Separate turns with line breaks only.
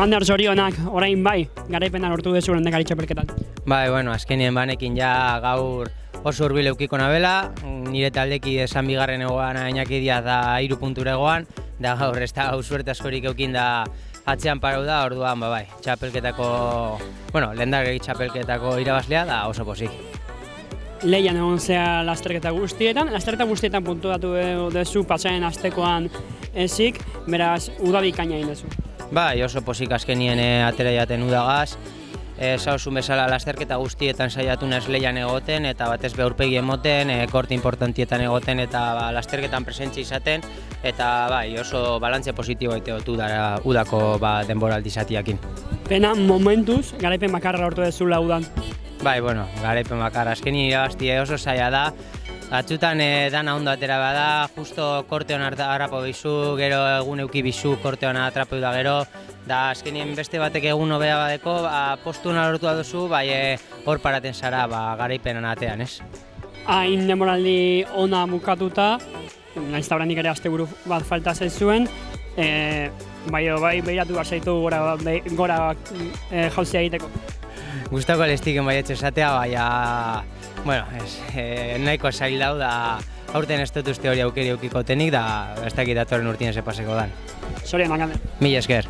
Ander, zorionak, orain bai, garaipena lortu dezu lehendakari txapelketan.
Bai, bueno, azkenien banekin ja gaur oso hurbil eukiko nabela, nire taldeki esan bigarren egoan Iñaki Diaz da 3 puntura egoan, da gaur ez da suerte askorik eukin da atzean parau da, orduan, bai, txapelketako, lehendakari txapelketako irabazlea da oso pozik.
Leian egon zea lasterketa guztietan puntuatu dezu pasaren astekoan ezik, beraz, uda bikaina egin dezu.
Bai, oso pozik azkenien atera jaten udagaz, zauzun bezala lasterketa guztietan saiatu naiz leian egoten eta batez be aurpegi emoten, korte importantietan egoten eta lasterketan presentzia izaten eta bai, oso balantze positibo egotu da udako denboraldi zatiakin.
Pena momentuz, garaipen bakarra lortu dezula udan.
Bai, garaipen bakarra, azkenien irabaztia oso zaila da. Batzutan dana ondo atera bada, justo korte hona harrapo bizu, gero egun euki bizu korte hona atrapo da gero, da azkenien beste batek egun hobea badeko, postu hona lortu duzu, bai hor paraten zara garaipenan atean, ez?
Hain demoraldi ona bukatuta, naiz da oraindik ere asteburu bat falta zaizuen, bai behiratu behar zaitu gora jauzia egiteko.
Gustako alestiken baietxe esatea, baina, nahiko zail dau da aurten ez dut uste hori aukeri eukiko tenik, da ez dakit datorren urtien ze paseko dan.
Zorionak, Ander.
Mila esker.